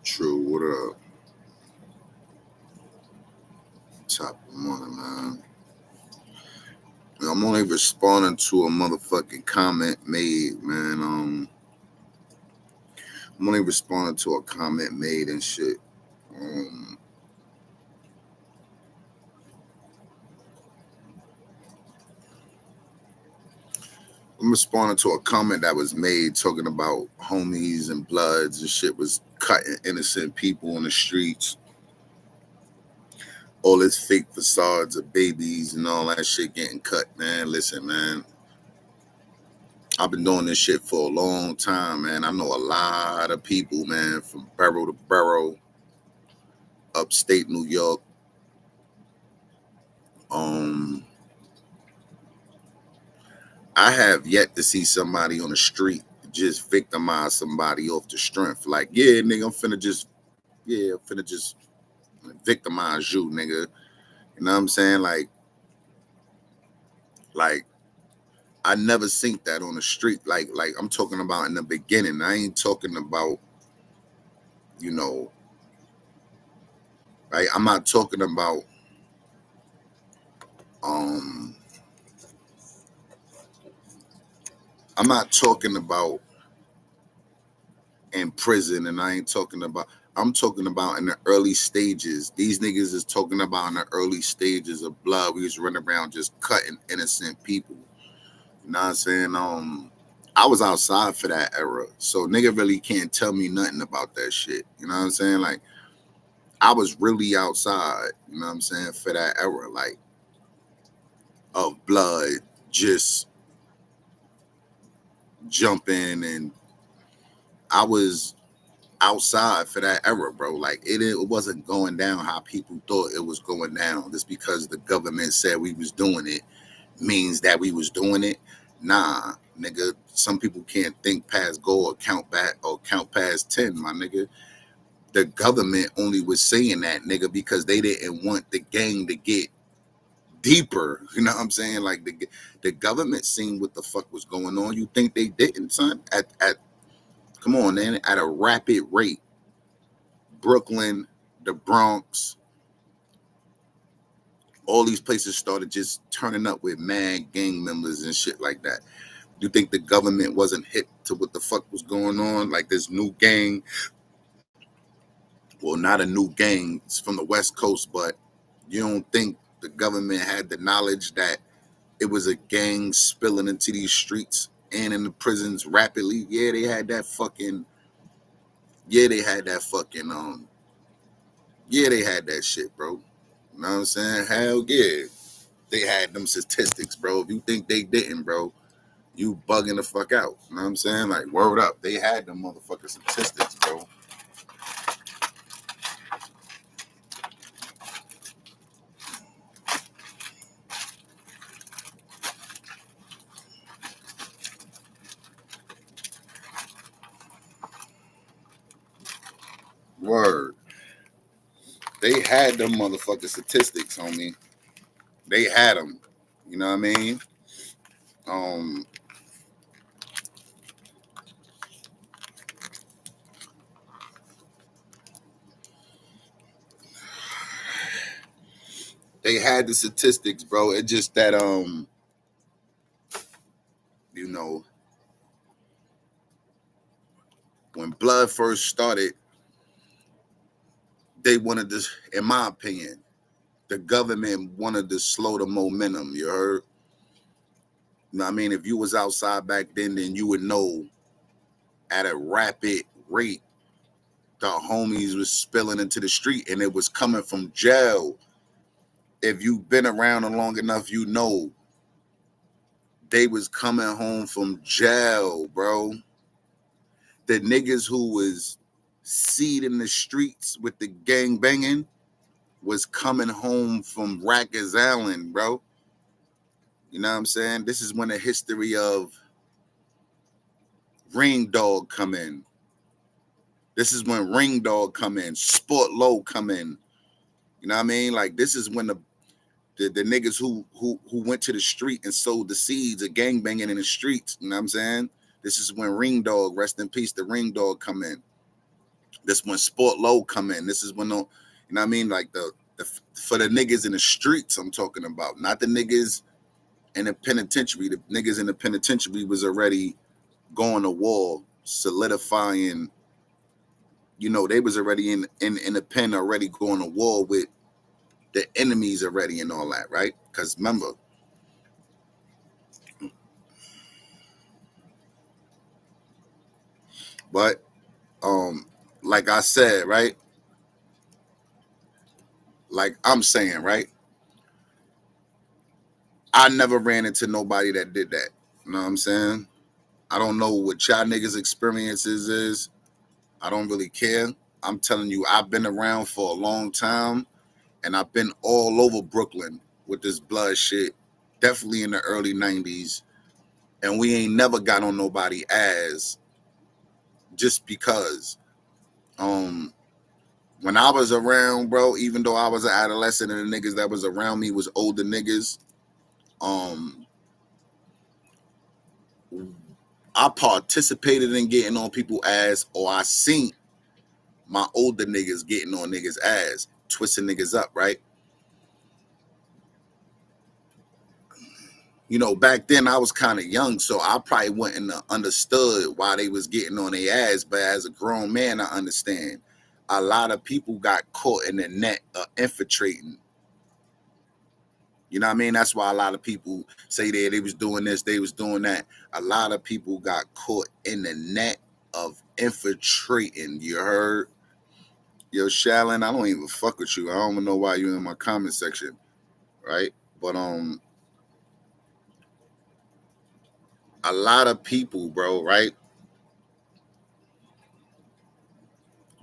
True, what up? Top of the morning, man. I'm only responding to a motherfucking comment made, man. I'm only responding to a comment made and shit. Um, I'm responding to a comment that was made talking about homies and bloods and shit was cutting innocent people on the streets. All this fake facades of babies and all that shit getting cut, man. Listen, man. I've been doing this shit for a long time, man. I know a lot of people, man, from borough to borough, upstate New York. Um, I have yet to see somebody on the street just victimize somebody off the strength. Like, yeah, nigga, I'm finna just victimize you, nigga. You know what I'm saying? Like I never seen that on the street. Like I'm talking about in the beginning. I ain't talking about, you know, right? I'm not talking about um I'm not talking about in prison, and I ain't talking about. I'm talking about in the early stages. These niggas is talking about in the early stages of blood. We was running around just cutting innocent people. You know what I'm saying? I was outside for that era, so nigga really can't tell me nothing about that shit. You know what I'm saying? Like I was really outside. You know what I'm saying, for that era, like of blood, just jumping, and I was outside for that era, bro. Like it wasn't going down how people thought it was going down. Just because the government said we was doing it means that we was doing it. Nah, nigga. Some people can't think past go or count back or count past 10, my nigga. The government only was saying that, nigga, because they didn't want the gang to get deeper. You know what I'm saying? Like the government seen what the fuck was going on. You think they didn't, son? At come on, man, at a rapid rate. Brooklyn, the Bronx, all these places started just turning up with mad gang members and shit like that. You think the government wasn't hip to what the fuck was going on? Like this new gang, well, not a new gang, it's from the West Coast, but you don't think the government had the knowledge that it was a gang spilling into these streets and in the prisons rapidly? Yeah, they had that fucking, yeah, they had that fucking, yeah, they had that shit, bro. You know what I'm saying? Hell yeah. They had them statistics, bro. If you think they didn't, bro, you bugging the fuck out. You know what I'm saying? Like, word up. They had them motherfucking statistics, bro. Word. They had them motherfucking statistics, homie. They had them. You know what I mean? Um, they had the statistics, bro. It just that you know, when blood first started, they wanted to, in my opinion, the government wanted to slow the momentum. You heard? You know what I mean? If you was outside back then you would know at a rapid rate the homies was spilling into the street and it was coming from jail. If you've been around long enough, you know they was coming home from jail, bro. The niggas who was seeding the streets with the gang banging was coming home from Rikers Island, bro. You know what I'm saying? This is when the history of Ring Dog come in. This is when Ring Dog come in, Sport Low come in. You know what I mean? Like, this is when the niggas who went to the street and sowed the seeds of gang banging in the streets. You know what I'm saying? This is when Ring Dog, rest in peace, the Ring Dog come in. This when Sport Low come in. This is when you know what I mean? Like the for the niggas in the streets I'm talking about, not the niggas in the penitentiary. The niggas in the penitentiary was already going to war, solidifying. You know, they was already in the pen, already going to war with the enemies already and all that, right? Because remember, but like I said, right? Like I'm saying, right? I never ran into nobody that did that. You know what I'm saying? I don't know what y'all niggas' experiences is. I don't really care. I'm telling you, I've been around for a long time, and I've been all over Brooklyn with this blood shit. Definitely in the early 90s. And we ain't never got on nobody ass just because. When I was around, bro, even though I was an adolescent and the niggas that was around me was older niggas, I participated in getting on people's ass, or I seen my older niggas getting on niggas' ass, twisting niggas up, right? You know, back then I was kind of young, so I probably wouldn't have understood why they was getting on their ass. But as a grown man, I understand. A lot of people got caught in the net of infiltrating. You know what I mean? That's why a lot of people say that they was doing this, they was doing that. A lot of people got caught in the net of infiltrating. You heard? Yo, Shallon, I don't even fuck with you. I don't even know why you in my comment section, right? But a lot of people, bro, right,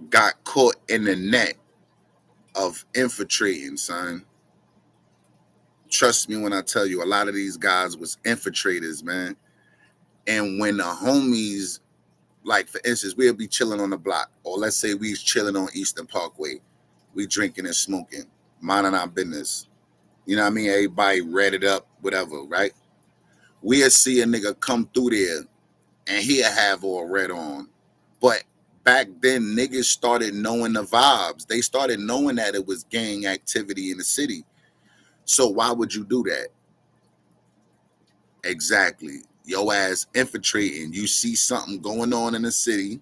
got caught in the net of infiltrating, son. Trust me when I tell you, a lot of these guys was infiltrators, man. And when the homies, like for instance, we'll be chilling on the block, or let's say we was chilling on Eastern Parkway, we drinking and smoking, minding our business. You know what I mean? Everybody read it up, whatever, right? We'll see a nigga come through there and he'll have all red on. But back then, niggas started knowing the vibes. They started knowing that it was gang activity in the city. So why would you do that? Exactly. Your ass infiltrating. You see something going on in the city.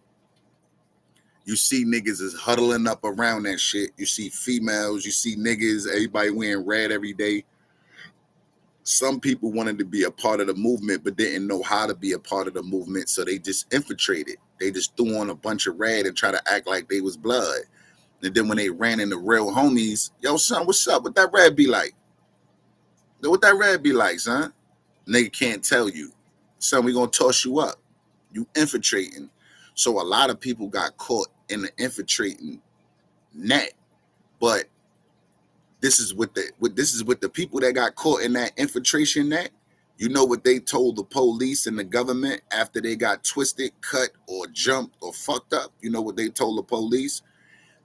You see niggas is huddling up around that shit. You see females. You see niggas. Everybody wearing red every day. Some people wanted to be a part of the movement, but didn't know how to be a part of the movement. So they just infiltrated. They just threw on a bunch of red and try to act like they was blood. And then when they ran into real homies, yo, son, what's up? What that red be like? What that red be like, son? Nigga can't tell you. Son, we gonna toss you up. You infiltrating. So a lot of people got caught in the infiltrating net. But this is what the people that got caught in that infiltration net. You know what they told the police and the government after they got twisted, cut, or jumped, or fucked up? You know what they told the police?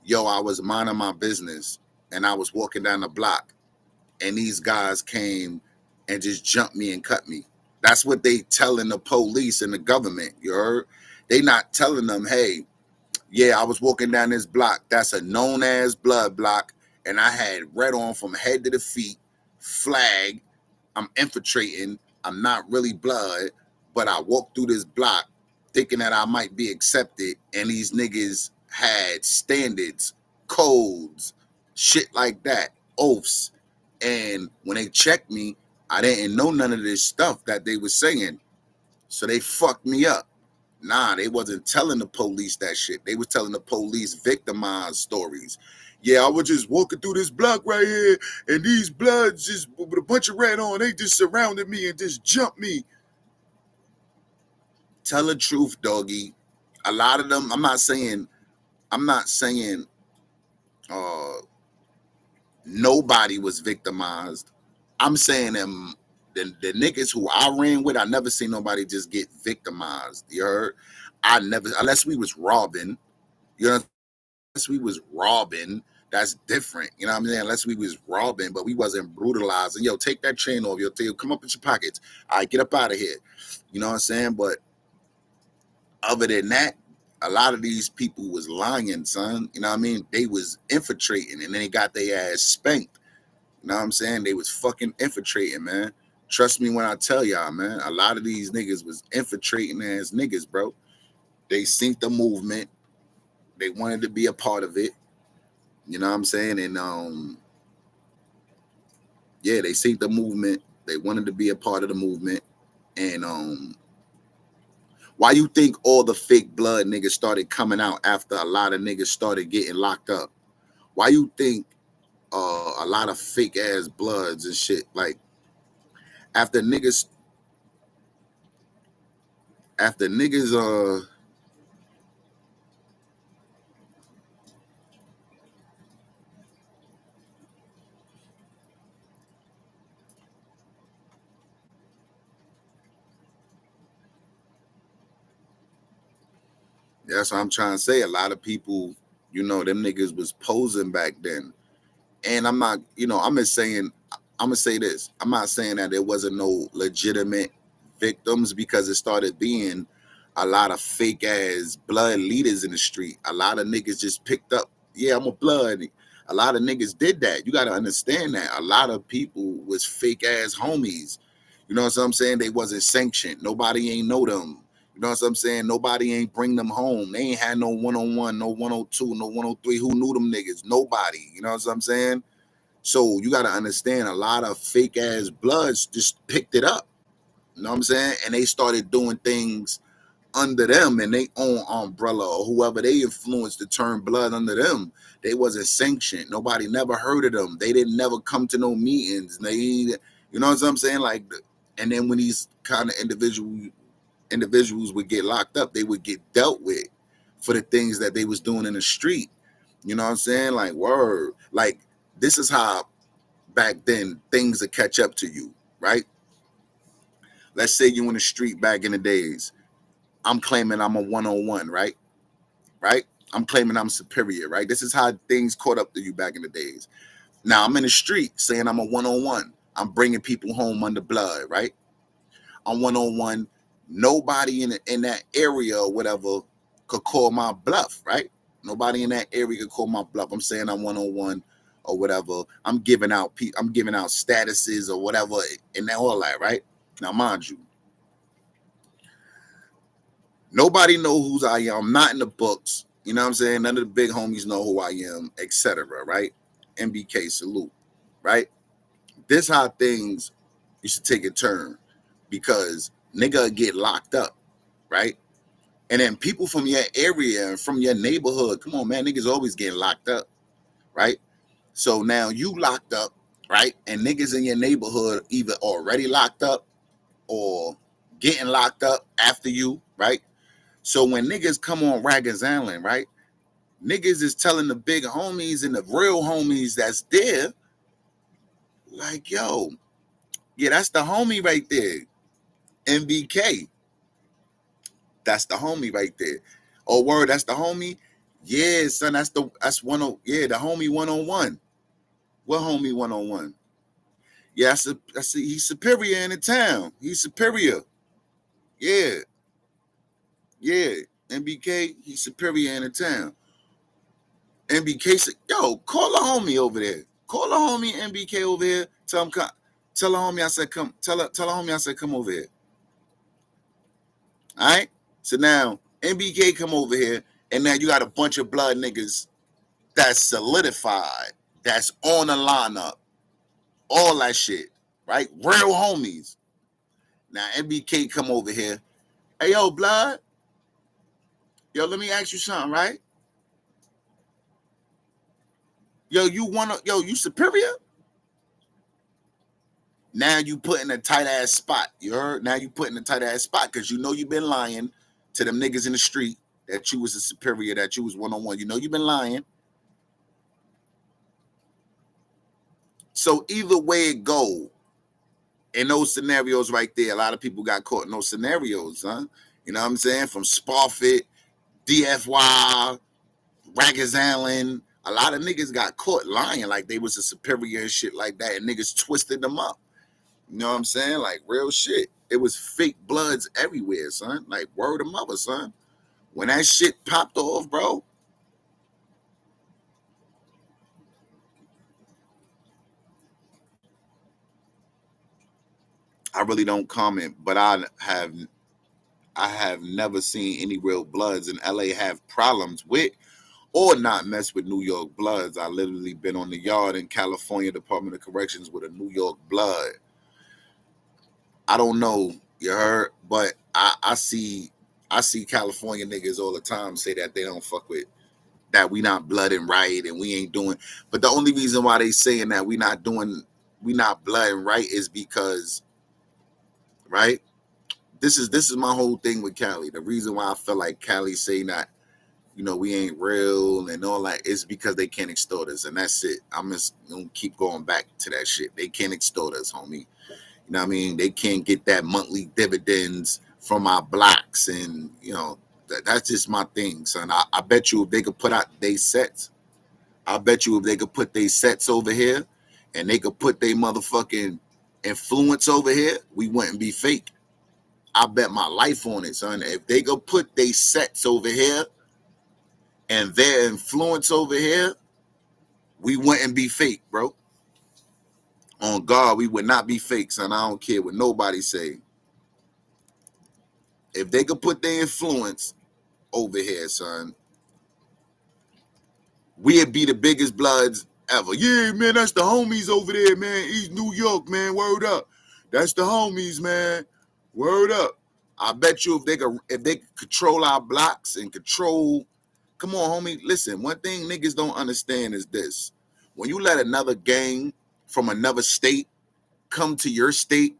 Yo, I was minding my business and I was walking down the block and these guys came and just jumped me and cut me. That's what they telling the police and the government. You heard? They not telling them, hey, yeah, I was walking down this block. That's a known as blood block. And I had red on from head to the feet, flag. I'm infiltrating. I'm not really blood, but I walked through this block thinking that I might be accepted. And these niggas had standards, codes, shit like that, oaths. And when they checked me, I didn't know none of this stuff that they were saying. So they fucked me up. Nah, they wasn't telling the police that shit. They was telling the police victimized stories. Yeah, I was just walking through this block right here, and these bloods just with a bunch of red on, they just surrounded me and just jumped me. Tell the truth, doggy. A lot of them, I'm not saying uh nobody was victimized. I'm saying them the niggas who I ran with, I never seen nobody just get victimized. You heard? I never, unless we was robbing, you know, unless we was robbing, that's different. You know what I'm saying? Unless we was robbing, but we wasn't brutalizing. Yo, take that chain off. Yo, come up with your pockets. All right, get up out of here. You know what I'm saying? But other than that, a lot of these people was lying, son. You know what I mean? They was infiltrating and then they got their ass spanked. You know what I'm saying? They was fucking infiltrating, man. Trust me when I tell y'all, man. A lot of these niggas was infiltrating as niggas, bro. They seen the movement. They wanted to be a part of it. You know what I'm saying? And yeah, they seen the movement. They wanted to be a part of the movement. And why you think all the fake blood niggas started coming out after a lot of niggas started getting locked up? Why you think a lot of fake ass bloods and shit, like after niggas after niggas that's what I'm trying to say. A lot of people, them niggas was posing back then. And I'm not, I'm just saying, I'm gonna say this. I'm not saying that there wasn't no legitimate victims, because it started being a lot of fake ass blood leaders in the street. A lot of niggas just picked up, yeah, I'm a blood. A lot of niggas did that. You gotta understand that. A lot of people was fake ass homies. You know what I'm saying? They wasn't sanctioned. Nobody ain't know them. You know what I'm saying? Nobody ain't bring them home. They ain't had no 101, no 102, no 103. Who knew them niggas? Nobody. You know what I'm saying? So you got to understand, a lot of fake ass bloods just picked it up. You know what I'm saying? And they started doing things under them and they own umbrella, or whoever they influenced to turn blood under them. They wasn't sanctioned. Nobody never heard of them. They didn't never come to no meetings. You know what I'm saying? Like, and then when these kind of individuals would get locked up, they would get dealt with for the things that they was doing in the street. You know what I'm saying? Like, word. Like, this is how back then things would catch up to you, right? Let's say you in the street back in the days. I'm claiming I'm a 101, right? Right? I'm claiming I'm superior, right? This is how things caught up to you back in the days. Now I'm in the street saying I'm a 101. I'm bringing people home under blood, right? I'm 101. Nobody in that area or whatever could call my bluff, right? Nobody in that area could call my bluff. I'm saying I'm 101 or whatever. I'm giving out statuses or whatever and all that, right? Now, mind you, nobody know who I am. I'm not in the books. You know what I'm saying? None of the big homies know who I am, etc. Right? MBK salute, right? This how things used to take a turn, because nigga get locked up, right? And then people from your area and from your neighborhood, come on, man, niggas always getting locked up, right? So now you locked up, right? And niggas in your neighborhood either already locked up or getting locked up after you, right? So when niggas come on Raggers Island, right? Niggas is telling the big homies and the real homies that's there, like, yo, yeah, that's the homie right there. MBK. That's the homie right there. Oh, word, that's the homie. Yeah, son, that's the homie 101. What homie 101? Yeah, he's superior in the town. He's superior. Yeah, yeah. MBK, he's superior in the town. MBK said, yo, call a homie over there. Call a homie MBK over here. Tell a homie I said come. Tell a homie I said come over here. All right. So now MBK come over here, and now you got a bunch of blood niggas that's solidified, that's on the lineup, all that shit, right? Real homies. Now MBK come over here. Hey, yo, blood. Yo, let me ask you something, right? Yo, you superior? Now you put in a tight ass spot. You heard? Now you put in a tight ass spot because you know you've been lying to them niggas in the street. that you was a superior, that you was one-on-one. You know you've been lying. So either way it go, in those scenarios right there, a lot of people got caught in those scenarios, huh? You know what I'm saying? From Sparfit, DFY, Raggers Allen, a lot of niggas got caught lying like they was a superior and shit like that, and niggas twisted them up. You know what I'm saying? Like real shit. It was fake bloods everywhere, son. Like word of mother, son. When that shit popped off, bro, I really don't comment, but I have never seen any real bloods in LA have problems with or not mess with New York bloods. I literally been on the yard in California Department of Corrections with a New York blood. I don't know, you heard, but I see California niggas all the time say that they don't fuck with that, we not blooding right and we ain't doing. But the only reason why they saying that we not blooding right is because, right? This is my whole thing with Cali. The reason why I feel like Cali saying that, we ain't real and all that is because they can't extort us, and that's it. I'm just gonna keep going back to that shit. They can't extort us, homie. You know what I mean? They can't get that monthly dividends from our blocks, and that's just my thing, son. I bet you if they could put out they sets, I bet you if they could put they sets over here, and they could put their motherfucking influence over here, we wouldn't be fake. I bet my life on it, son. If they could put they sets over here and their influence over here, we wouldn't be fake, bro. On God, we would not be fake, son. I don't care what nobody say. If they could put their influence over here, son, we'd be the biggest bloods ever. Yeah, man, that's the homies over there, man. East New York, man. Word up. That's the homies, man. Word up. I bet you if they could control our blocks and control. Come on, homie. Listen, one thing niggas don't understand is this. When you let another gang from another state come to your state,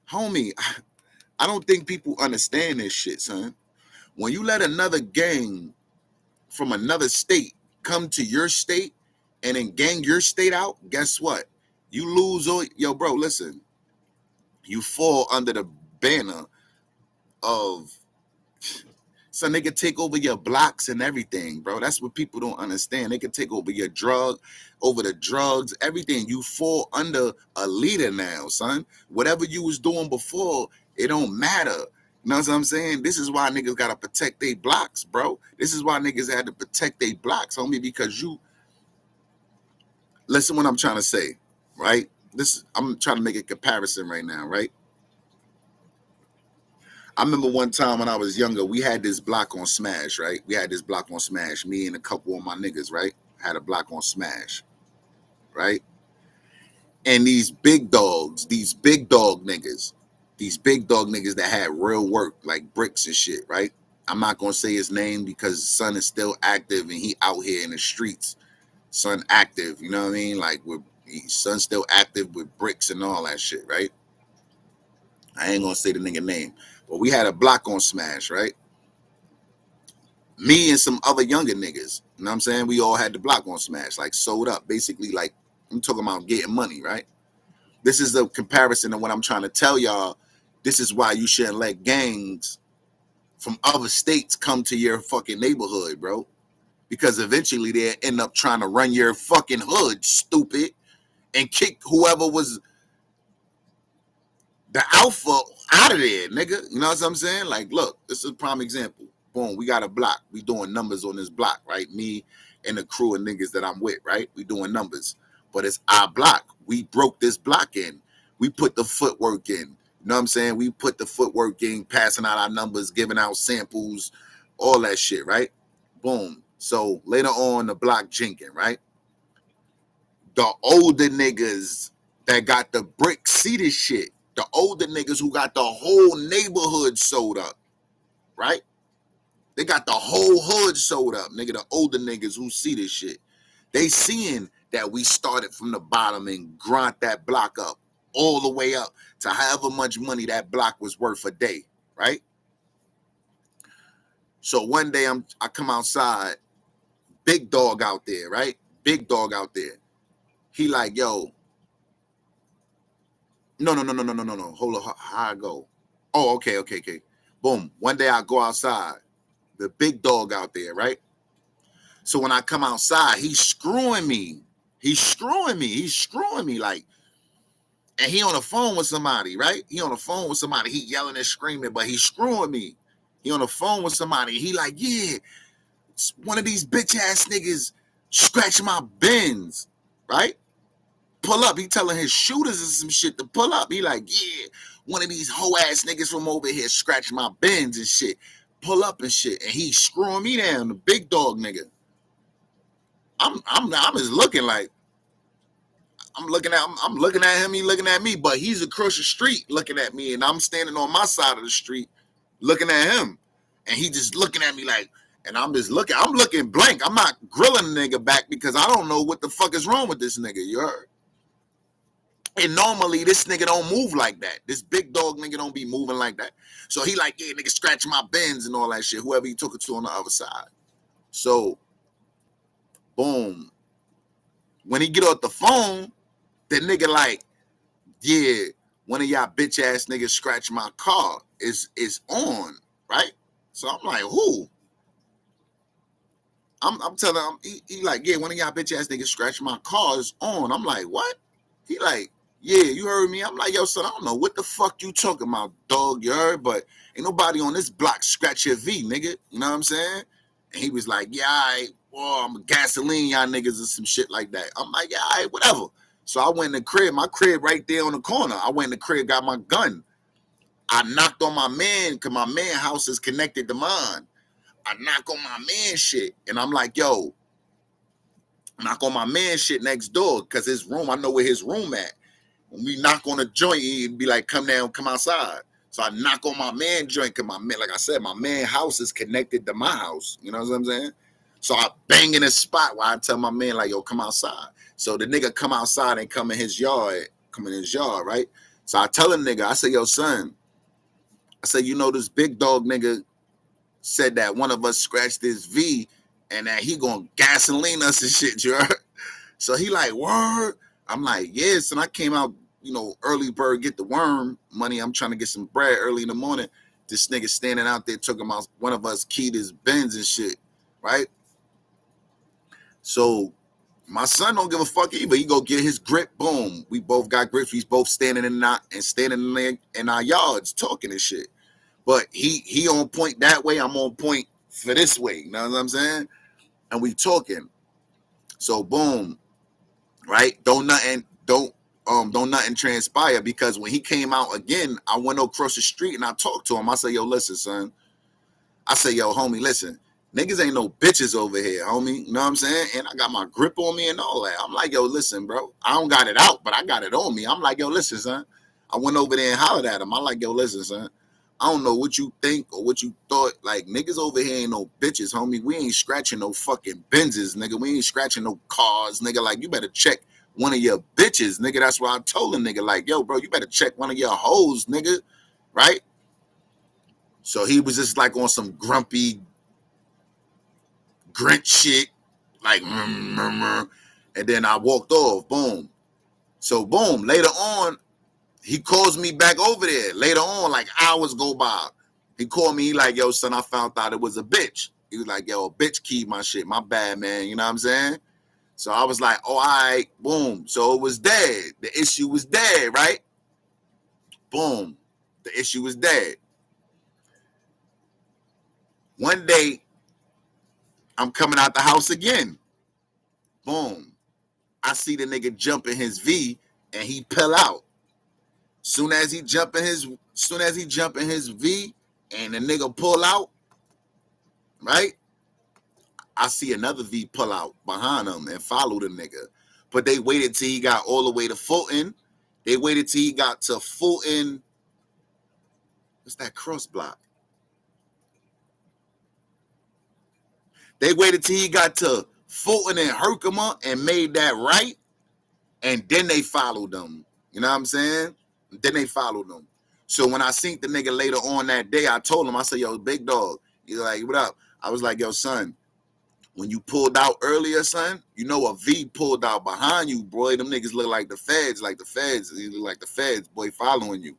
homie, I don't think people understand this shit, son. When you let another gang from another state come to your state and then gang your state out, guess what? You lose all, yo, bro, listen, you fall under the banner of, so they could take over your blocks and everything, bro. That's what people don't understand. They could take over your over the drugs, everything. You fall under a leader now, son. Whatever you was doing before, it don't matter. You know what I'm saying? This is why niggas gotta protect their blocks, bro. This is why niggas had to protect their blocks, homie, because you listen what I'm trying to say, right? I'm trying to make a comparison right now, right? I remember one time when I was younger, we had this block on Smash, right? We had this block on Smash. Me and a couple of my niggas, right? Had a block on Smash, right? And these big dog niggas that had real work, like bricks and shit, right? I'm not gonna say his name because son is still active and he out here in the streets. Son active, you know what I mean? Like son still active with bricks and all that shit, right? I ain't gonna say the nigga name, but we had a block on Smash, right? Me and some other younger niggas, you know what I'm saying? We all had the block on Smash, like sold up, basically. Like I'm talking about getting money, right? This is a comparison of what I'm trying to tell y'all. This is why you shouldn't let gangs from other states come to your fucking neighborhood, bro. Because eventually they'll end up trying to run your fucking hood, stupid, and kick whoever was the alpha out of there, nigga. You know what I'm saying? Like, look, this is a prime example. Boom, we got a block. We doing numbers on this block, right? Me and the crew of niggas that I'm with, right? We doing numbers. But it's our block. We broke this block in. We put the footwork in. You know what I'm saying? We put the footwork in, passing out our numbers, giving out samples, all that shit, right? Boom. So later on, the block jinking, right? The older niggas that got the brick seated shit, the older niggas who got the whole neighborhood sold up, right? They got the whole hood sold up, nigga. The older niggas who see this shit, they seeing that we started from the bottom and grind that block up all the way up to however much money that block was worth a day, right? So one day I come outside, big dog out there, right? Big dog out there. He like, yo, no. Hold on, how I go? Oh, okay. Boom. One day I go outside, the big dog out there, right? So when I come outside, he's screwing me. He's screwing me like, and he on the phone with somebody, right? He on the phone with somebody. He yelling and screaming, but he's screwing me. He on the phone with somebody. He like, yeah, one of these bitch ass niggas scratch my Benz, right? Pull up. He telling his shooters and some shit to pull up. He like, yeah, one of these hoe ass niggas from over here scratch my Benz and shit. Pull up and shit. And he screwing me down, the big dog nigga. I'm just looking like, I'm looking at him, he looking at me, but he's across the street looking at me, and I'm standing on my side of the street looking at him. And he just looking at me like, and I'm looking blank. I'm not grilling the nigga back because I don't know what the fuck is wrong with this nigga, you heard? And normally this nigga don't move like that. This big dog nigga don't be moving like that. So he like, yeah, nigga scratch my Benz and all that shit, whoever he took it to on the other side. So, boom. When he get off the phone, the nigga like, yeah, one of y'all bitch ass niggas scratch my car is on, right? So I'm like, who? I'm telling him, he like, yeah, one of y'all bitch ass niggas scratch my car is on. I'm like, what? He like, yeah, you heard me. I'm like, yo, son, I don't know what the fuck you talking about, dog, you heard? But ain't nobody on this block scratch your V, nigga. You know what I'm saying? And he was like, yeah, all right, well, I'm a gasoline, y'all niggas, or some shit like that. I'm like, yeah, all right, whatever. So I went in the crib, my crib right there on the corner. I went in the crib, got my gun. I knocked on my man, because my man house is connected to mine. I knock on my man shit, and I'm like, yo, knock on my man shit next door, because his room, I know where his room at. When we knock on a joint, he'd be like, come down, come outside. So I knock on my man joint, because my man, like I said, my man house is connected to my house. You know what I'm saying? So I bang in a spot where I tell my man, like, yo, come outside. So the nigga come outside and come in his yard, right? So I tell the nigga, I say, yo, son, I say, you know, this big dog nigga said that one of us scratched his V and that he gonna gasoline us and shit, you heard? So he like, word? I'm like, yes. And I came out, you know, early bird, get the worm money. I'm trying to get some bread early in the morning. This nigga standing out there talking about one of us keyed his Benz and shit, right? So my son don't give a fuck either. He go get his grip. Boom. We both got grips. We both standing in our yards talking and shit. But he on point that way. I'm on point for this way. You know what I'm saying? And we talking. So boom, right? Don't nothing transpire, because when he came out again, I went across the street and I talked to him. I said, yo, listen, son. I said, yo, homie, listen. Niggas ain't no bitches over here, homie. You know what I'm saying? And I got my grip on me and all that. I'm like, yo, listen, bro. I don't got it out, but I got it on me. I'm like, yo, listen, son. I went over there and hollered at him. I'm like, yo, listen, son. I don't know what you think or what you thought. Like, niggas over here ain't no bitches, homie. We ain't scratching no fucking Benzes, nigga. We ain't scratching no cars, nigga. Like, you better check one of your bitches, nigga. That's why I told a nigga, like, yo, bro, you better check one of your hoes, nigga. Right? So he was just like on some grumpy Grinch shit, like, and then I walked off. Boom. So boom. Later on, he calls me back over there. Later on, like hours go by. He called me. He like, yo, son, I found out it was a bitch. He was like, yo, a bitch keyed my shit. My bad, man. You know what I'm saying? So I was like, oh, all right. Boom. So it was dead. The issue was dead, right? Boom. The issue was dead. One day, I'm coming out the house again. Boom. I see the nigga jump in his V and he peel out. Soon as he jump in his V and the nigga pull out, right? I see another V pull out behind him and follow the nigga. But they waited till he got all the way to Fulton. They waited till he got to Fulton. What's that cross block? They waited till he got to Fulton and Herkimer and made that right. And then they followed them. You know what I'm saying? Then they followed them. So when I seen the nigga later on that day, I told him, I said, yo, big dog, He's like, what up? I was like, yo, son, when you pulled out earlier, son, you know a V pulled out behind you, boy. Them niggas look like the feds, He look like the feds, boy, following you.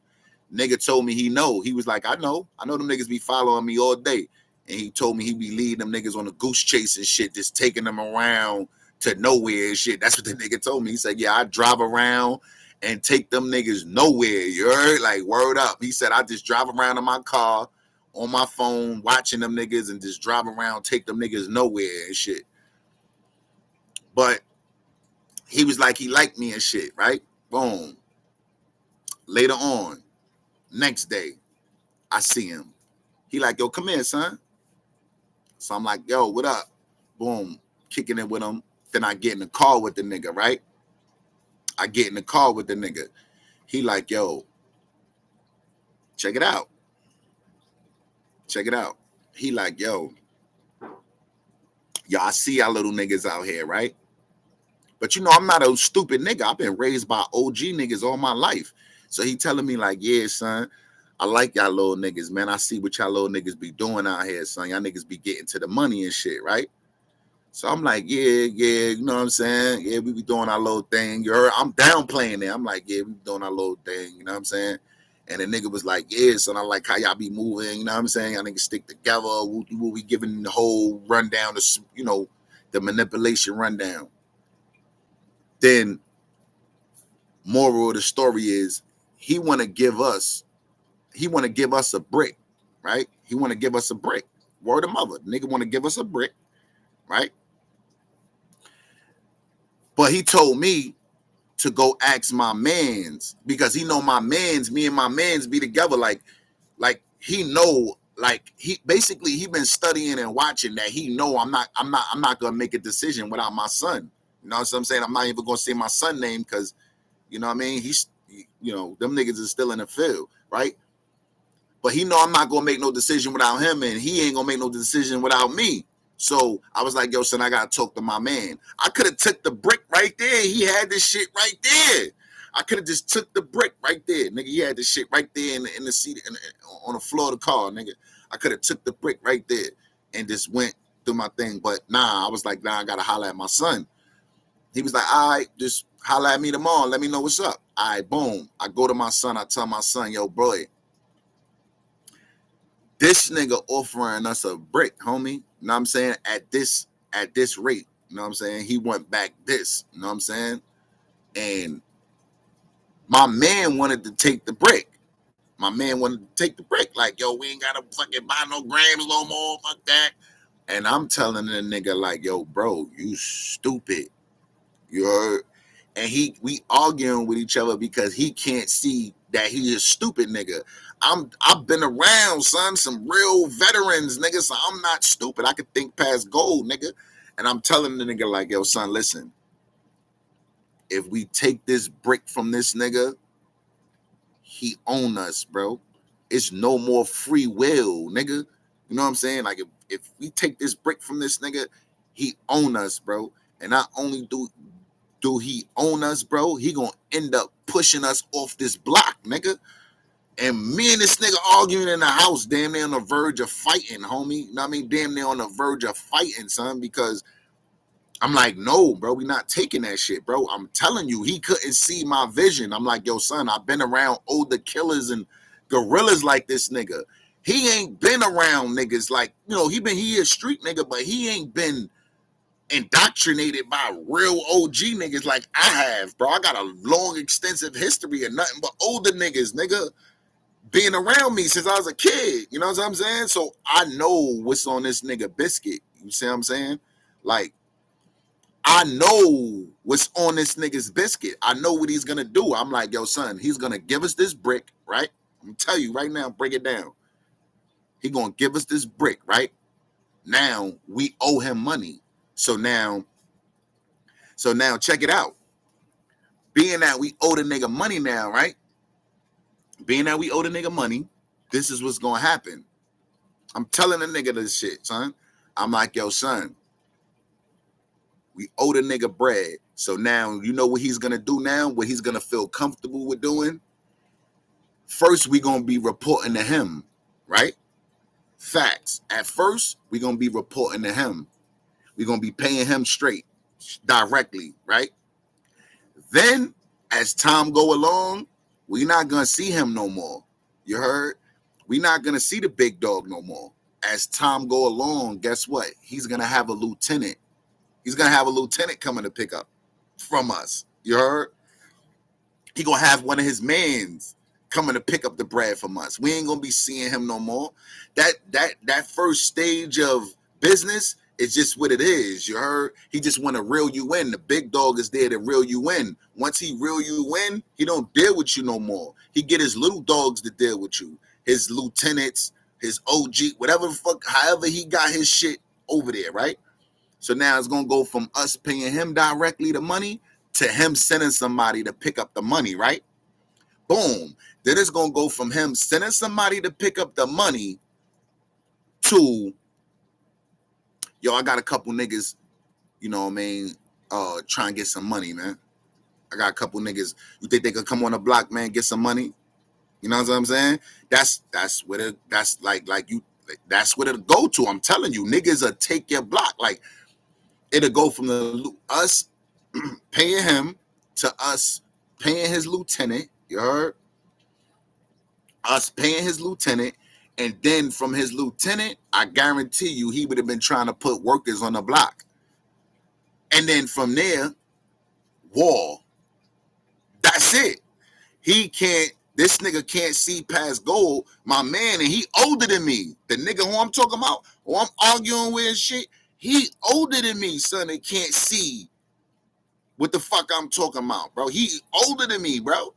Nigga told me he know. He was like, I know them niggas be following me all day. And he told me he be leading them niggas on a goose chase and shit, just taking them around to nowhere and shit. That's what the nigga told me. He said, yeah, I drive around and take them niggas nowhere. You heard? Like, word up. He said, I just drive around in my car on my phone, watching them niggas and just drive around, take them niggas nowhere and shit. But he was like, he liked me and shit, right? Boom. Later on, next day, I see him. He like, yo, come here, son. So I'm like, yo, what up? Boom. Kicking it with him. Then I get in the car with the nigga, right? I get in the car with the nigga. He like, yo, check it out. Check it out. He like, yo, I see y'all little niggas out here, right? But you know, I'm not a stupid nigga. I've been raised by OG niggas all my life. So he telling me like, yeah, son, I like y'all little niggas, man. I see what y'all little niggas be doing out here, son. Y'all niggas be getting to the money and shit, right? So I'm like, yeah, you know what I'm saying? Yeah, we be doing our little thing. You heard? I'm downplaying it. I'm like, yeah, we be doing our little thing, you know what I'm saying? And the nigga was like, yeah, son, I like how y'all be moving, you know what I'm saying? Y'all niggas stick together. We'll be giving the whole rundown, you know, the manipulation rundown. Then, moral of the story is, he want to give us a brick, right? He want to give us a brick. Word of mother. Nigga want to give us a brick, right? But he told me to go ask my mans, because he know my mans, me and my mans be together. Like he know, like he been studying and watching that. He know I'm not gonna make a decision without my son. You know what I'm saying? I'm not even gonna say my son name, because you know what I mean? You know, them niggas is still in the field, right? But he know I'm not gonna make no decision without him, and he ain't gonna make no decision without me. So I was like, yo, son, I gotta talk to my man. I could have took the brick right there. He had this shit right there. I could have just took the brick right there, nigga. He had this shit right there in the seat, on the floor of the car, nigga. I could have took the brick right there and just went through my thing. But nah, I was like, nah, I gotta holler at my son. He was like, all right, just holler at me tomorrow. Let me know what's up. All right, boom. I go to my son. I tell my son, yo, boy, this nigga offering us a brick, homie. You know what I'm saying? At this rate. You know what I'm saying? He went back this. You know what I'm saying? And my man wanted to take the brick. Like, yo, we ain't gotta fucking buy no grams no more. Fuck that. And I'm telling the nigga, like, yo, bro, you stupid. You heard? And we arguing with each other because he can't see that he is stupid, nigga. I've been around, son, some real veterans, nigga, so I'm not stupid. I can think past gold, nigga. And I'm telling the nigga, like, yo, son, listen, if we take this brick from this nigga, he own us, bro. It's no more free will, nigga. You know what I'm saying? Like, if we take this brick from this nigga, he own us, bro. And not only do he own us, bro, he gonna end up pushing us off this block, nigga. And me and this nigga arguing in the house, damn near on the verge of fighting, homie. You know what I mean? Damn near on the verge of fighting, son, because I'm like, no, bro, we not taking that shit, bro. I'm telling you, he couldn't see my vision. I'm like, yo, son, I've been around older killers and gorillas like this nigga. He ain't been around niggas like, you know, he a street nigga, but he ain't been indoctrinated by real OG niggas like I have, bro. I got a long, extensive history of nothing but older niggas, nigga, being around me since I was a kid. You know what I'm saying? So I know what's on this nigga biscuit. You see what I'm saying? Like, I know what's on this nigga's biscuit. I know what he's gonna do. I'm like, yo, son, he's gonna give us this brick, right? I'm gonna tell you right now, break it down. He gonna give us this brick, right? Now we owe him money. So now check it out. Being that we owe the nigga money now, right? Being that we owe the nigga money, this is what's gonna happen. I'm telling the nigga this shit, son. I'm like, yo, son, we owe the nigga bread. So now, you know what he's gonna do now? What he's gonna feel comfortable with doing? First, we gonna be reporting to him, right? Facts. At first, we're gonna be reporting to him. We're gonna be paying him straight, directly, right? Then, as time go along, we're not gonna see him no more. You heard? We're not gonna see the big dog no more. As time go along, guess what? He's gonna have a lieutenant. He's gonna have a lieutenant coming to pick up from us. You heard? He gonna have one of his mans coming to pick up the bread from us. We ain't gonna be seeing him no more. That first stage of business is just what it is. You heard? He just want to reel you in. The big dog is there to reel you in. Once he reel you in, he don't deal with you no more. He get his little dogs to deal with you. His lieutenants, his OG, whatever the fuck, however he got his shit over there, right? So now it's gonna go from us paying him directly the money to him sending somebody to pick up the money, right? Boom. Then it's gonna go from him sending somebody to pick up the money to, yo, I got a couple niggas, you know what I mean, trying to get some money, man. I got a couple niggas. You think they could come on the block, man, get some money? You know what I'm saying? That's what it. That's like you. That's what it'll go to. I'm telling you, niggas will take your block. Like it'll go from us paying him to us paying his lieutenant. You heard? Us paying his lieutenant, and then from his lieutenant, I guarantee you, he would have been trying to put workers on the block. And then from there, war. That's it. This nigga can't see past gold, my man, and he older than me. The nigga who I'm talking about, who I'm arguing with and shit, he older than me, son, and can't see what the fuck I'm talking about, bro. He older than me, bro.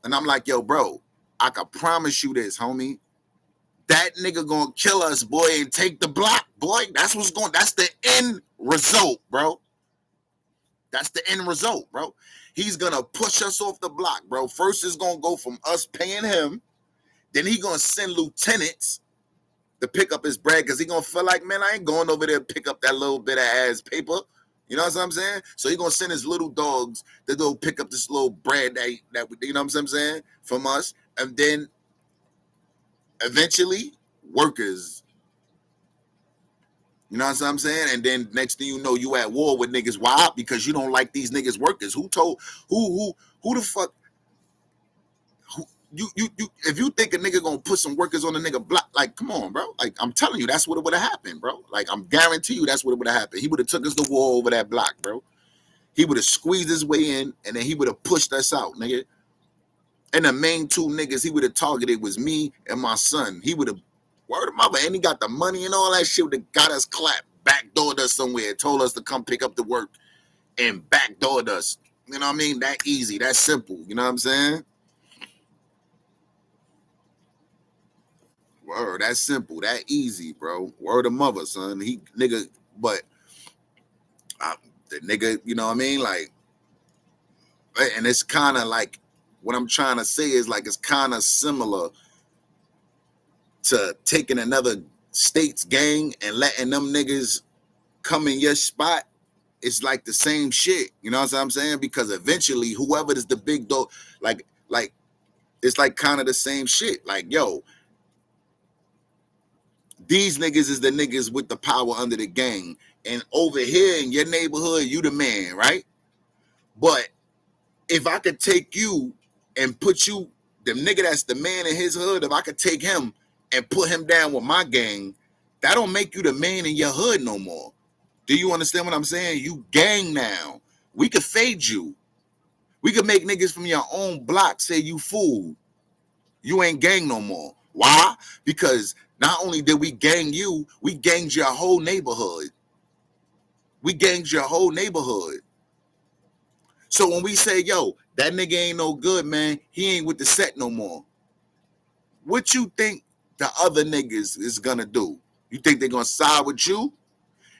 And I'm like, yo, bro, I can promise you this, homie. That nigga gonna kill us, boy, and take the block, boy. That's the end result, bro. That's the end result, bro. He's gonna push us off the block, bro. First it's gonna go from us paying him. Then he gonna send lieutenants to pick up his bread because he gonna feel like, man, I ain't going over there to pick up that little bit of ass paper. You know what I'm saying? So he gonna send his little dogs to go pick up this little bread that you know what I'm saying, from us. And then eventually workers. You know what I'm saying? And then next thing you know, you at war with niggas. Why? Because you don't like these niggas workers. Who the fuck? You if you think a nigga gonna put some workers on a nigga block, like, come on, bro. Like, I'm telling you, that's what would have happened, bro. Like, I'm guarantee you that's what would have happened. He would have took us to war over that block, bro. He would have squeezed his way in, and then he would have pushed us out, nigga. And the main two niggas he would have targeted was me and my son. He would have word of mother, and he got the money and all that shit that got us clapped, backdoored us somewhere, told us to come pick up the work, and backdoored us. You know what I mean? That easy, that simple. You know what I'm saying? Word, that simple, that easy, bro. Word of mother, son. He nigga, but the nigga, you know what I mean? Like, and it's kind of like what I'm trying to say is like it's kind of similar to taking another state's gang and letting them niggas come in your spot. It's like the same shit. You know what I'm saying? Because eventually, whoever is the big dog, like it's like kind of the same shit. Like, yo, these niggas is the niggas with the power under the gang. And over here in your neighborhood, you the man, right? But if I could take you and put you, the nigga that's the man in his hood, if I could take him and put him down with my gang, that don't make you the man in your hood no more. Do you understand what I'm saying? You gang now. We could fade you. We could make niggas from your own block say you fool. You ain't gang no more. Why? Because not only did we gang you, we ganged your whole neighborhood. We ganged your whole neighborhood. So when we say, yo, that nigga ain't no good, man, he ain't with the set no more. What you think the other niggas is gonna do? You think they're gonna side with you?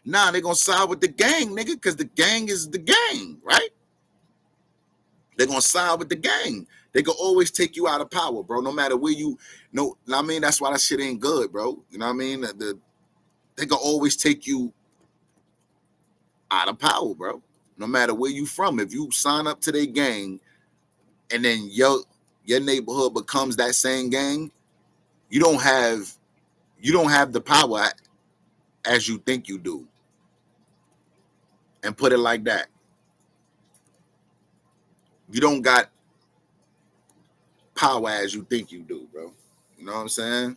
Nah, they're gonna side with the gang, nigga, because the gang is the gang, right? They're gonna side with the gang. They can always take you out of power, bro. No matter where you know, I mean, that's why that shit ain't good, bro. You know what I mean? They can always take you out of power, bro. No matter where you from. If you sign up to their gang and then your neighborhood becomes that same gang, you don't have You don't have the power as you think you do. And put it like that. You don't got power as you think you do, bro. You know what I'm saying?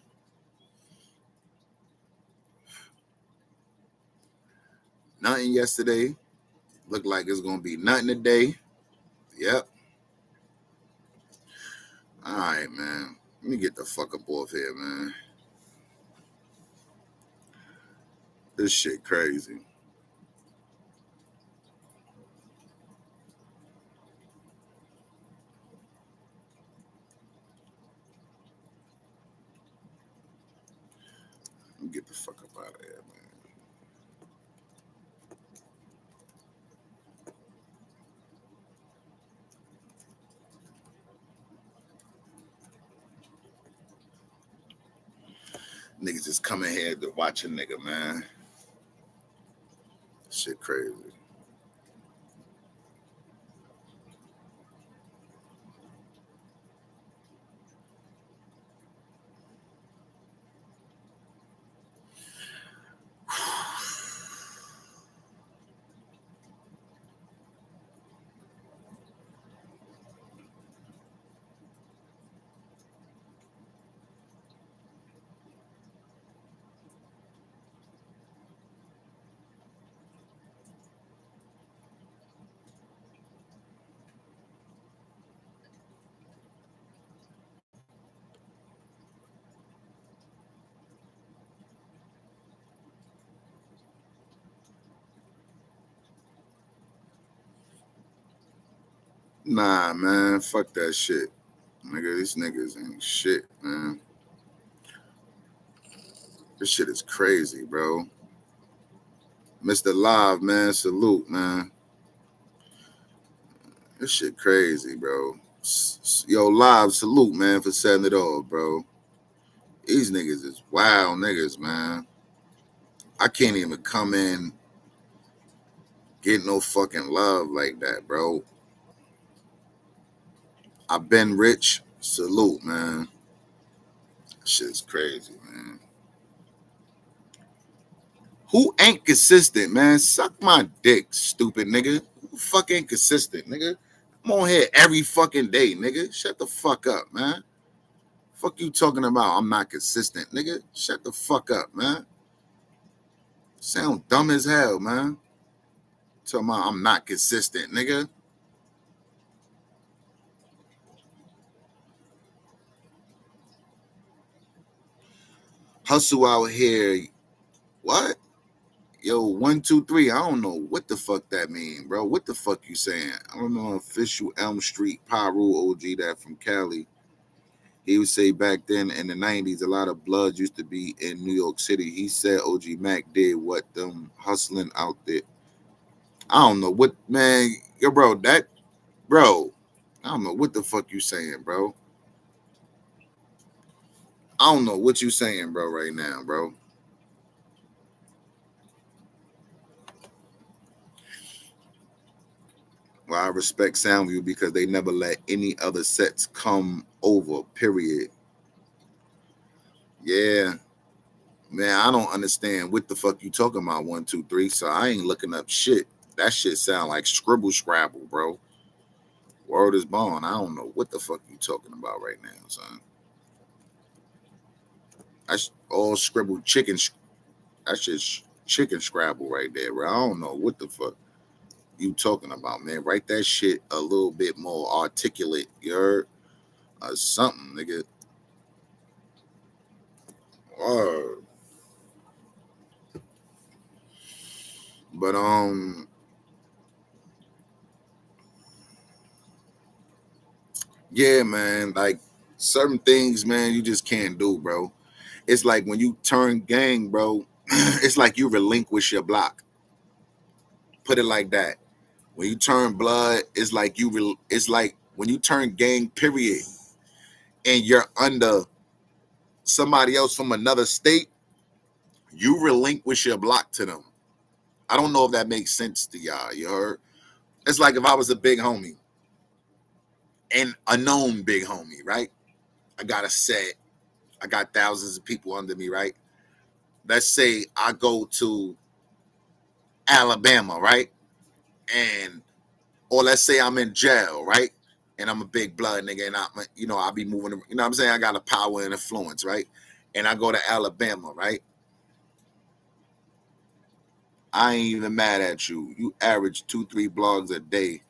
Nothing yesterday. Looked like it's gonna be nothing today. Yep. All right, man. Let me get the fuck up off here, man. This shit crazy. Let me get the fuck up out of here, man. Niggas just coming here to watch a nigga, man. Shit crazy. Nah, man. Fuck that shit. Nigga, these niggas ain't shit, man. This shit is crazy, bro. Mr. Live, man. Salute, man. This shit crazy, bro. Yo, Live, salute, man, for setting it all, bro. These niggas is wild niggas, man. I can't even come in, get no fucking love like that, bro. I've been rich. Salute, man. Shit's crazy, man. Who ain't consistent, man? Suck my dick, stupid nigga. Who the fuck ain't consistent, nigga? I'm on here every fucking day, nigga. Shut the fuck up, man. Fuck you talking about I'm not consistent, nigga. Shut the fuck up, man. Sound dumb as hell, man. Talking about I'm not consistent, nigga. Hustle out here. What? Yo, 123. I don't know what the fuck that mean, bro. What the fuck you saying? I don't know. Official Elm Street Pyru OG that from Cali. He would say back then in the 90s, a lot of bloods used to be in New York City. He said OG Mac did what them hustling out there. I don't know what, man. Yo, bro, bro, I don't know what the fuck you saying, bro. I don't know what you saying, bro, right now, bro. Well, I respect Soundview because they never let any other sets come over, period. Yeah, man, I don't understand what the fuck you talking about, 123. So I ain't looking up shit. That shit sound like scribble scrabble, bro. Word is bond. I don't know what the fuck you talking about right now, son. That's all scribble chicken. That's just chicken scrabble right there, bro. I don't know what the fuck you talking about, man. Write that shit a little bit more articulate, you heard? Something, nigga. Or, but yeah, man. Like certain things, man, you just can't do, bro. It's like when you turn gang, bro. It's like you relinquish your block. Put it like that. When you turn blood, it's like it's like when you turn gang, period, and you're under somebody else from another state, you relinquish your block to them. I don't know if that makes sense to y'all. You heard? It's like if I was a big homie and a known big homie, right? I got a set. I got thousands of people under me, right? let's say I go to Alabama, right? And or let's say I'm in jail, right? And I'm a big blood nigga, and I'll be moving. You know what I'm saying? I got a power and influence, right? And I go to Alabama, right? I ain't even mad at you. You average 2-3 blogs a day.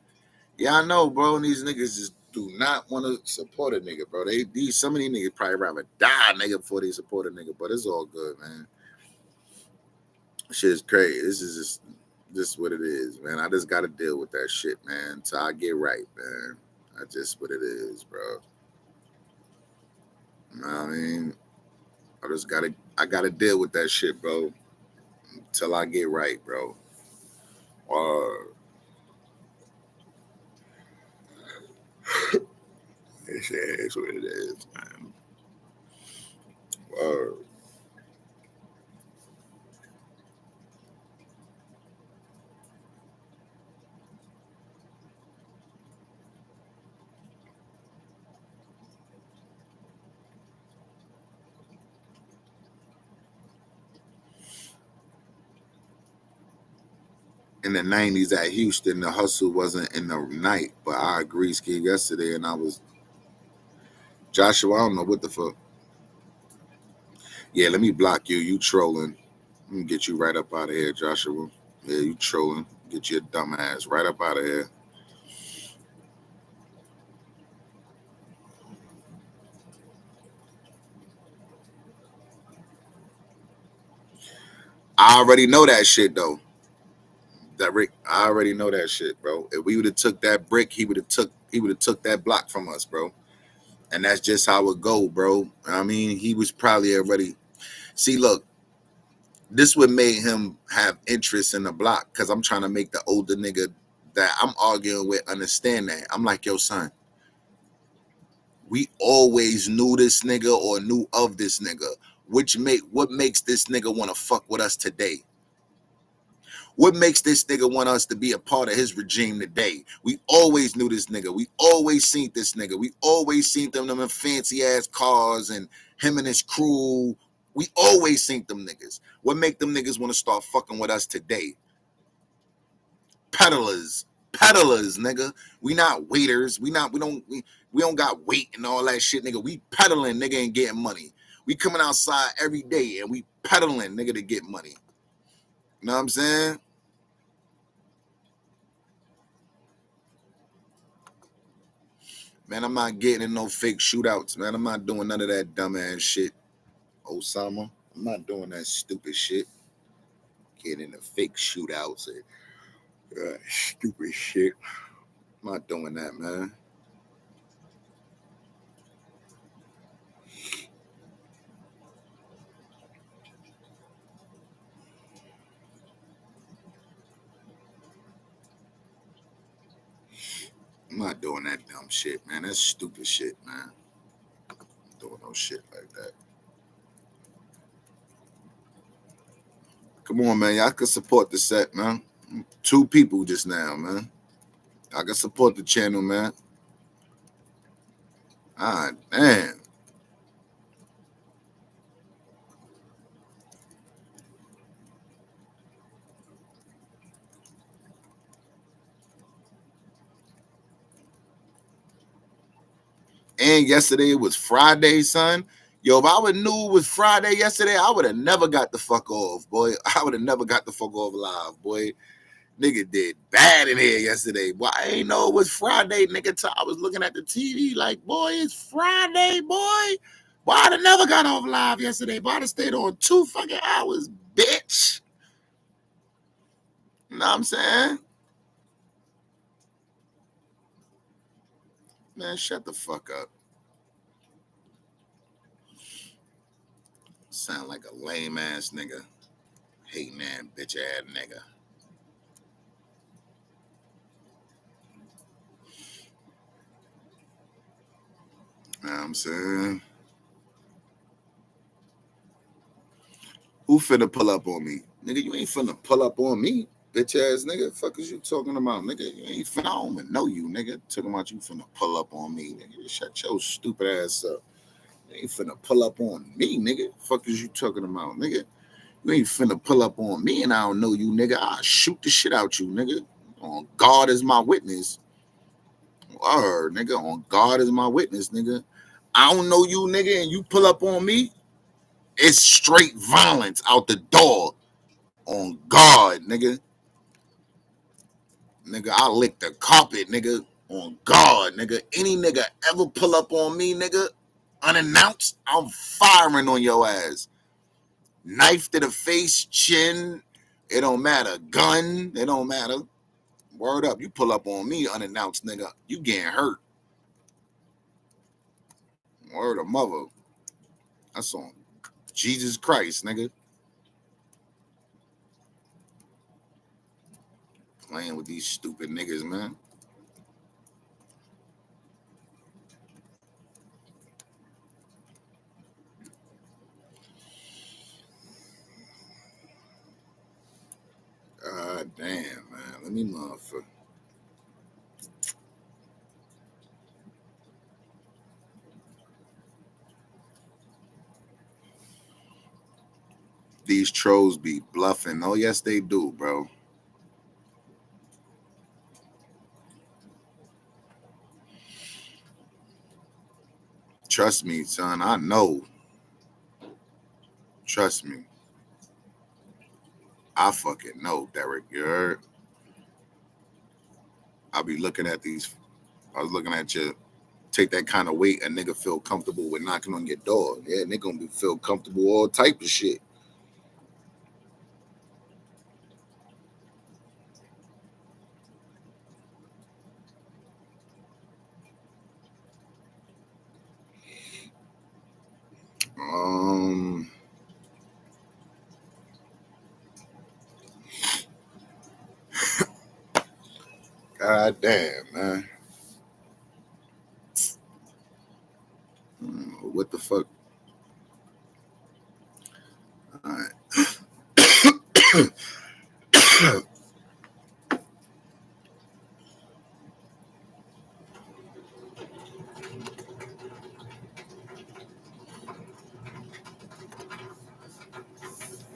Yeah, I know, bro. And these niggas just do not want to support a nigga, bro. Some of these niggas probably rather die, nigga, before they support a nigga. But it's all good, man. Shit is crazy. This is just what it is, man. I just gotta deal with that shit, man. Till I get right, man. That's just what it is, bro. You know what I mean? I gotta deal with that shit, bro. Till I get right, bro. Or it's what it is, man. Or in the '90s at Houston, the hustle wasn't in the night. But I agree, Ski, yesterday, and I was Joshua. I don't know what the fuck. Yeah, let me block you. You trolling. Let me get you right up out of here, Joshua. Yeah, you trolling. Get your dumb ass right up out of here. I already know that shit though. That Rick, I already know that shit, bro. If we would have took that brick, he would have took that block from us, bro. And that's just how it go, bro. I mean, he was probably already. See, look, this would made him have interest in the block because I'm trying to make the older nigga that I'm arguing with understand that. I'm like, yo, son, we always knew this nigga or knew of this nigga. What makes this nigga want to fuck with us today? What makes this nigga want us to be a part of his regime today? We always knew this nigga. We always seen this nigga. We always seen them in fancy ass cars and him and his crew. We always seen them niggas. What make them niggas want to start fucking with us today? Peddlers, nigga. We not waiters. We don't got weight and all that shit, nigga. We peddling, nigga, and getting money. We coming outside every day and we peddling, nigga, to get money. You know what I'm saying? Man, I'm not getting in no fake shootouts, man. I'm not doing none of that dumbass shit, Osama. I'm not doing that stupid shit. Getting in the fake shootouts and stupid shit. I'm not doing that, man. I'm not doing that dumb shit, man. That's stupid shit, man. I'm doing no shit like that. Come on, man. Y'all can support the set, man. 2 people just now, man. I can support the channel, man. Ah, damn. And yesterday was Friday, son. Yo, if I would knew it was Friday yesterday, I would have never got the fuck off, boy. I would have never got the fuck off live, boy. Nigga did bad in here yesterday. Boy, I ain't know it was Friday, nigga. Till I was looking at the TV like, boy, it's Friday, boy. Boy, I'd have never got off live yesterday. Boy, I'd have stayed on 2 fucking hours, bitch. You know what I'm saying? Man, shut the fuck up. Sound like a lame ass nigga. Hating man, bitch ass nigga. You know what I'm saying? Who finna pull up on me? Nigga, you ain't finna pull up on me, bitch ass nigga. Fuck is you talking about, nigga? You ain't finna, I don't even know you, nigga. Talking about you finna pull up on me, nigga. Shut your stupid ass up. You ain't finna pull up on me, nigga. Fuck is you talking about, nigga? You ain't finna pull up on me and I don't know you, nigga. I'll shoot the shit out you, nigga. On God is my witness. Or nigga, on God is my witness, nigga. I don't know you, nigga, and you pull up on me, it's straight violence out the door. On God, nigga. Nigga, I lick the carpet, nigga. On God, nigga. Any nigga ever pull up on me, nigga, unannounced, I'm firing on your ass. Knife to the face, chin, it don't matter. Gun, it don't matter. Word up, you pull up on me unannounced, nigga, you getting hurt. Word of mother. That's on Jesus Christ, nigga. Playing with these stupid niggas, man. God damn, man. Let me motherfucker. These trolls be bluffing. Oh, yes, they do, bro. Trust me, son. I know. Trust me. I fucking know, Derek. You heard? I'll be looking at these. I was looking at you. Take that kind of weight, a nigga feel comfortable with knocking on your door. Yeah, nigga gonna feel comfortable all type of shit. Um, God damn, man. What the fuck? All right.